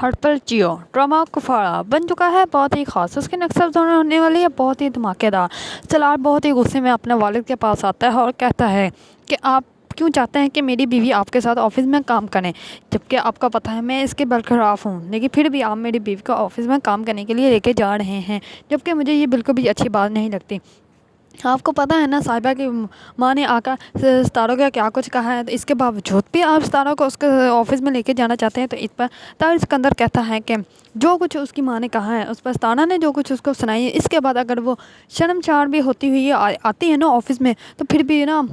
हर पल जियो ड्रामा कुफाड़ा बन चुका है बहुत ही खास। उसके नेक्स्ट एपिसोड में होने वाली है बहुत ही धमाकेदार। सलार बहुत ही गुस्से में अपने वालिद के पास आता है और कहता है कि आप क्यों चाहते हैं कि मेरी बीवी आपके साथ ऑफिस में काम करें, जबकि आपका पता है मैं इसके बरखिलाफ़ हूँ, लेकिन फिर भी आप मेरी बीवी को ऑफिस में काम करने के लिए लेके जा रहे हैं, जबकि मुझे ये बिल्कुल भी अच्छी बात नहीं लगती। आपको पता है ना साहिबा की माँ ने आकर सितारों का क्या कुछ कहा है, तो इसके बावजूद भी आप सितारों को उसके ऑफिस में लेके जाना चाहते हैं। तो इस पर ताहिर सिकंदर कहता है कि जो कुछ उसकी माँ ने कहा है उस पर सितारा ने जो कुछ उसको सुनाई है, इसके बाद अगर वो शर्मसार भी होती हुई आती है ना ऑफिस में, तो फिर भी ना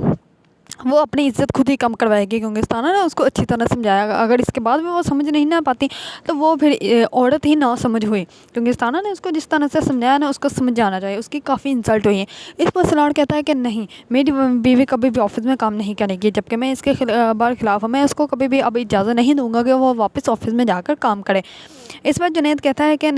वो अपनी इज़्ज़त खुद ही कम करवाएगी, क्योंकि सितारा ने उसको अच्छी तरह समझाया। अगर इसके बाद भी वो समझ नहीं ना पाती तो वो फिर औरत ही ना समझ हुई, क्योंकि सितारा ने उसको जिस तरह से समझाया ना उसको समझ जाना चाहिए। उसकी काफ़ी इंसल्ट हुई है। इस पर सलार कहता है कि नहीं, मेरी बीवी कभी भी ऑफिस में काम नहीं करेगी, जबकि मैं इसके खिलाफ हूँ। मैं उसको कभी भी अब इजाज़त नहीं दूंगा कि वो वापस ऑफिस में जाकर काम करे। इस पर जुनैद कहता है कि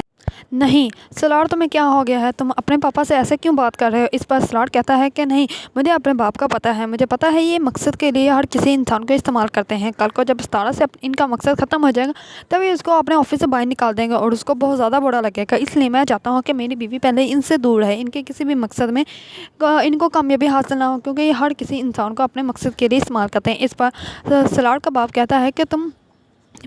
नहीं सलार, तुम्हें क्या हो गया है, तुम अपने पापा से ऐसे क्यों बात कर रहे हो। इस पर सलार कहता है कि नहीं, मुझे अपने बाप का पता है, मुझे पता है ये मकसद के लिए हर किसी इंसान को इस्तेमाल करते हैं। कल को जब सितारा से इनका मकसद ख़त्म हो जाएगा तभी उसको अपने ऑफिस से बाहर निकाल देंगे और उसको बहुत ज़्यादा बुरा लगेगा। इसलिए मैं चाहता हूँ कि मेरी बीवी पहले इनसे दूर रहे, इनके किसी भी मकसद में इनको कामयाबी हासिल ना हो, क्योंकि ये हर किसी इंसान को अपने मकसद के लिए इस्तेमाल करते हैं। इस पर सलार का बाप कहता है कि तुम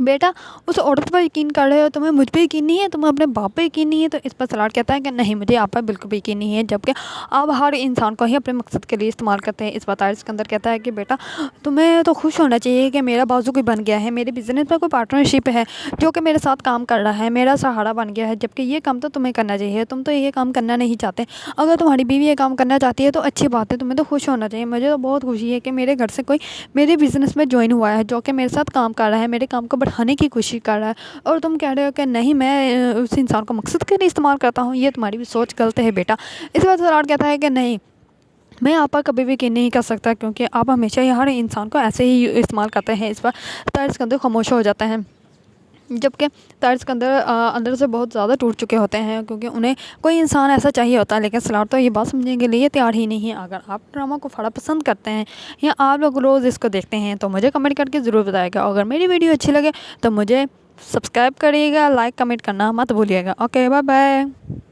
बेटा उस औरत पर यकीन कर रहे हो, तुम्हें मुझ पे यकीन नहीं है, तुम्हें अपने बाप पे यकीन नहीं है। तो इस पर सलार कहता है कि नहीं, मुझे आप पर बिल्कुल भी यकीन नहीं है, जबकि आप हर इंसान को ही अपने मकसद के लिए इस्तेमाल करते हैं। इस पर तारिक सिकंदर कहता है कि बेटा तुम्हें तो खुश होना चाहिए कि मेरा बाजू कोई बन गया है, मेरे बिजनेस में कोई पार्टनरशिप है जो कि मेरे साथ काम कर रहा है, मेरा सहारा बन गया है, जबकि ये काम तो तुम्हें करना चाहिए। तुम तो ये काम करना नहीं चाहते। अगर तुम्हारी बीवी ये काम करना चाहती है तो अच्छी बात है, तुम्हें तो खुश होना चाहिए। मुझे तो बहुत खुशी है कि मेरे घर से कोई मेरे बिजनेस में ज्वाइन हुआ है जो कि मेरे साथ काम कर रहा है, मेरे काम को बढ़ाने की कोशिश कर रहा है, और तुम कह रहे हो कि नहीं मैं उस इंसान को मकसद के लिए इस्तेमाल करता हूँ। ये तुम्हारी भी सोच गलत है बेटा। इस बात सलार कहता है कि नहीं, मैं आप पर कभी भी यकीन नहीं कर सकता, क्योंकि आप हमेशा ही हर इंसान को ऐसे ही इस्तेमाल करते हैं। इस पर तारिक सिकंदर खामोश हो जाते हैं, जबकि तारिक सिकंदर अंदर से बहुत ज़्यादा टूट चुके होते हैं, क्योंकि उन्हें कोई इंसान ऐसा चाहिए होता है, लेकिन सलार तो ये बात समझने के लिए तैयार ही नहीं है। अगर आप ड्रामा को फड़ा पसंद करते हैं या आप लोग रोज़ इसको देखते हैं तो मुझे कमेंट करके ज़रूर बताइएगा। अगर मेरी वीडियो अच्छी लगे तो मुझे सब्सक्राइब करिएगा, लाइक कमेंट करना मत भूलिएगा। Okay, bye bye.